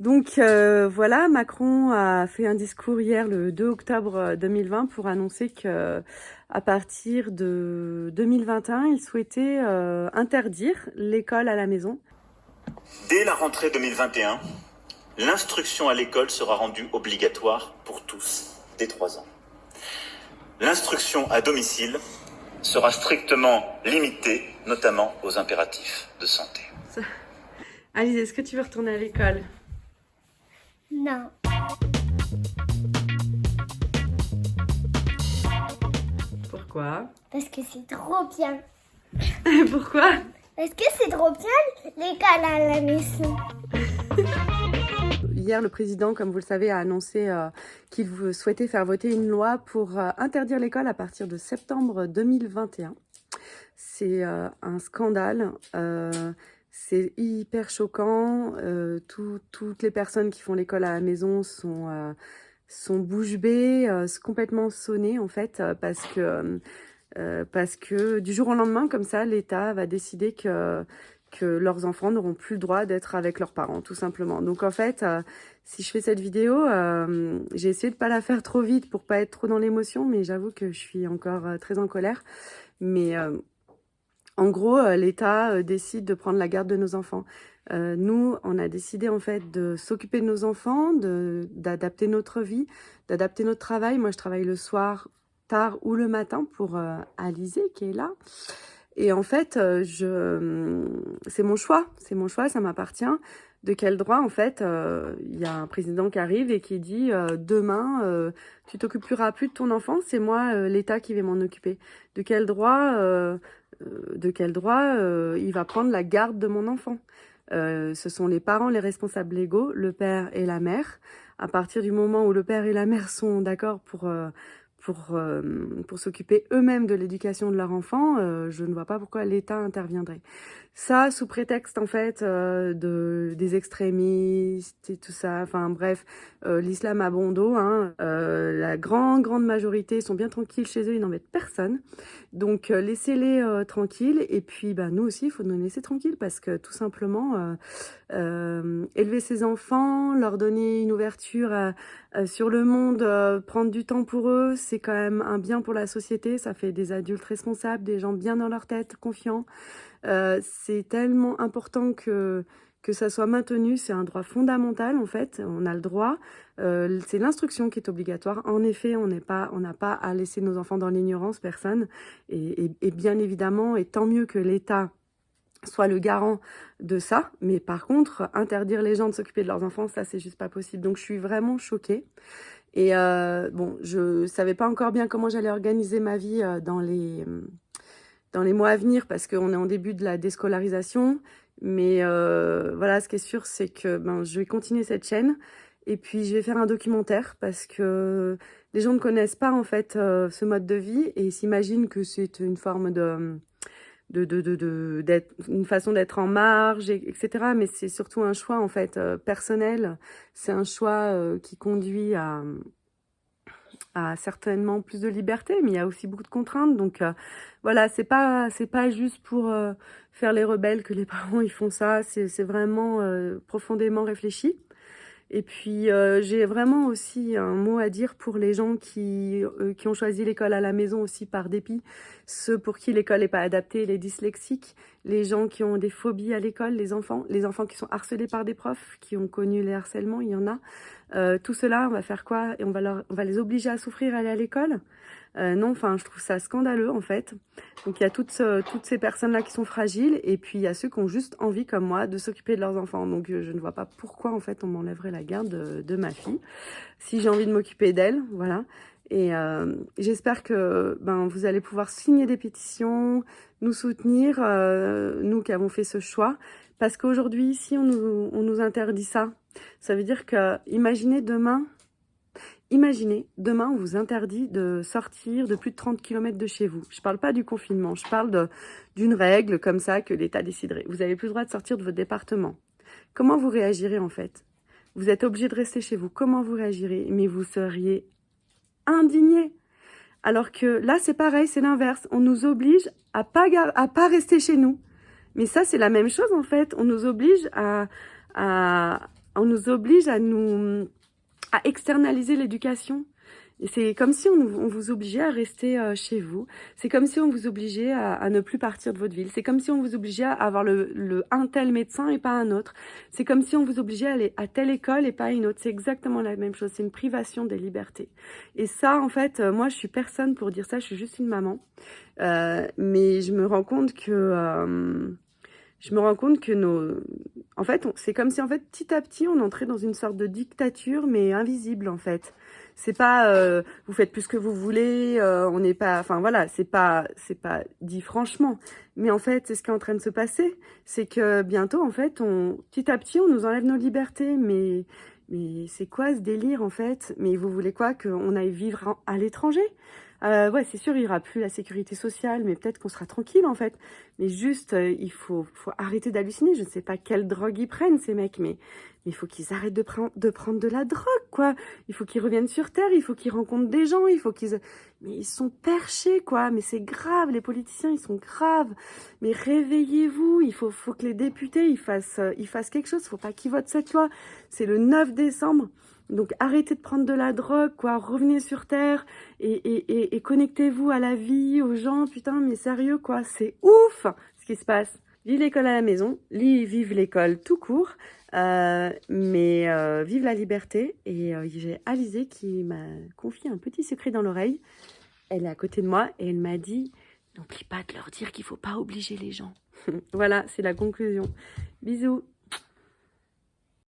Donc voilà, Macron a fait un discours hier le 2 octobre 2020 pour annoncer que à partir de 2021, il souhaitait interdire l'école à la maison. Dès la rentrée 2021, l'instruction à l'école sera rendue obligatoire pour tous dès 3 ans. L'instruction à domicile sera strictement limitée, notamment aux impératifs de santé. Alice, est-ce que tu veux retourner à l'école? Non, Pourquoi? parce que c'est trop bien. Pourquoi? Parce que c'est trop bien l'école à la maison. Hier, le président, comme vous le savez, a annoncé qu'il souhaitait faire voter une loi pour interdire l'école à partir de septembre 2021. C'est un scandale. C'est hyper choquant. Toutes les personnes qui font l'école à la maison sont bouche bée, complètement sonnées en fait, parce que du jour au lendemain, comme ça, l'État va décider que leurs enfants n'auront plus le droit d'être avec leurs parents, tout simplement. Donc en fait, si je fais cette vidéo, j'ai essayé de pas la faire trop vite pour pas être trop dans l'émotion, mais j'avoue que je suis encore très en colère. Mais en gros, l'État décide de prendre la garde de nos enfants. Nous, on a décidé en fait de s'occuper de nos enfants, d'adapter notre vie, d'adapter notre travail. Moi, je travaille le soir, tard ou le matin pour Alizé qui est là. Et en fait, c'est mon choix, ça m'appartient. De quel droit, en fait, il y a un président qui arrive et qui dit demain, tu t'occuperas plus de ton enfant, c'est moi, l'État, qui vais m'en occuper. De quel droit, il va prendre la garde de mon enfant? Ce sont les parents les responsables légaux, le père et la mère. À partir du moment où le père et la mère sont d'accord pour s'occuper eux-mêmes de l'éducation de leur enfant, je ne vois pas pourquoi l'État interviendrait. Ça, sous prétexte, en fait, des extrémistes et tout ça. Enfin, bref, l'islam a bon dos, hein. La grande majorité sont bien tranquilles chez eux, ils n'embêtent personne. Donc, laissez-les tranquilles. Et puis, bah, nous aussi, il faut nous laisser tranquilles parce que, tout simplement, élever ses enfants, leur donner une ouverture sur le monde, prendre du temps pour eux, c'est quand même un bien pour la société. Ça fait des adultes responsables, des gens bien dans leur tête, confiants. C'est tellement important que ça soit maintenu, c'est un droit fondamental en fait, on a le droit, c'est l'instruction qui est obligatoire. En effet, on n'a pas à laisser nos enfants dans l'ignorance, personne, et bien évidemment, et tant mieux que l'État soit le garant de ça, mais par contre, interdire les gens de s'occuper de leurs enfants, ça c'est juste pas possible. Donc je suis vraiment choquée. Et bon, je savais pas encore bien comment j'allais organiser ma vie dans les mois à venir parce qu'on est en début de la déscolarisation. Mais voilà, ce qui est sûr, c'est que je vais continuer cette chaîne et puis je vais faire un documentaire parce que les gens ne connaissent pas en fait ce mode de vie et s'imaginent que c'est une forme d'être une façon d'être en marge, etc. Mais c'est surtout un choix en fait personnel. C'est un choix qui conduit à certainement plus de liberté, mais il y a aussi beaucoup de contraintes. Donc voilà, c'est pas juste pour faire les rebelles que les parents ils font ça. C'est vraiment profondément réfléchi. Et puis, j'ai vraiment aussi un mot à dire pour les gens qui ont choisi l'école à la maison aussi par dépit, ceux pour qui l'école n'est pas adaptée, les dyslexiques, les gens qui ont des phobies à l'école, les enfants qui sont harcelés par des profs, qui ont connu les harcèlements, il y en a. Tout cela, on va faire quoi? Et on va les obliger à souffrir, à aller à l'école? Non, enfin, je trouve ça scandaleux, en fait. Donc, il y a toutes ces personnes-là qui sont fragiles, et puis il y a ceux qui ont juste envie, comme moi, de s'occuper de leurs enfants. Donc, je ne vois pas pourquoi, en fait, on m'enlèverait la garde de ma fille. Si j'ai envie de m'occuper d'elle, voilà. Et j'espère que vous allez pouvoir signer des pétitions, nous soutenir, nous qui avons fait ce choix. Parce qu'aujourd'hui, si on nous interdit ça, ça veut dire que, imaginez, demain, on vous interdit de sortir de plus de 30 km de chez vous. Je ne parle pas du confinement, je parle d'une règle comme ça que l'État déciderait. Vous n'avez plus le droit de sortir de votre département. Comment vous réagirez en fait? Vous êtes obligé de rester chez vous. Comment vous réagirez? Mais vous seriez indigné. Alors que là, c'est pareil, c'est l'inverse. On nous oblige à pas rester chez nous. Mais ça, c'est la même chose en fait. On nous oblige à on nous oblige à externaliser l'éducation. Et c'est comme si on vous obligeait à rester chez vous. C'est comme si on vous obligeait à ne plus partir de votre ville. C'est comme si on vous obligeait à avoir un tel médecin et pas un autre. C'est comme si on vous obligeait à aller à telle école et pas à une autre. C'est exactement la même chose. C'est une privation des libertés. Et ça, en fait, moi, je suis personne pour dire ça. Je suis juste une maman. Mais je me rends compte que... En fait, c'est comme si, en fait, petit à petit, on entrait dans une sorte de dictature, mais invisible, en fait. C'est pas, vous faites plus ce que vous voulez, on n'est pas... Enfin, voilà, c'est pas dit franchement. Mais en fait, c'est ce qui est en train de se passer. C'est que bientôt, en fait, petit à petit, on nous enlève nos libertés. Mais c'est quoi ce délire, en fait? Mais vous voulez quoi? Qu'on aille vivre à l'étranger? Ouais, c'est sûr, il n'y aura plus la sécurité sociale, mais peut-être qu'on sera tranquille, en fait. Mais juste, il faut arrêter d'halluciner. Je ne sais pas quelle drogue ils prennent, ces mecs, mais il faut qu'ils arrêtent de prendre de la drogue, quoi. Il faut qu'ils reviennent sur Terre, il faut qu'ils rencontrent des gens, il faut qu'ils... Mais ils sont perchés, quoi. Mais c'est grave, les politiciens, ils sont graves. Mais réveillez-vous, il faut que les députés, ils fassent quelque chose. Il ne faut pas qu'ils votent cette loi. C'est le 9 décembre. Donc arrêtez de prendre de la drogue, quoi, revenez sur Terre et connectez-vous à la vie, aux gens, putain, mais sérieux, quoi, c'est ouf ce qui se passe. Vive l'école à la maison, vive l'école tout court, mais vive la liberté. Et j'ai Alizée qui m'a confié un petit secret dans l'oreille. Elle est à côté de moi et elle m'a dit, n'oublie pas de leur dire qu'il ne faut pas obliger les gens. Voilà, c'est la conclusion. Bisous.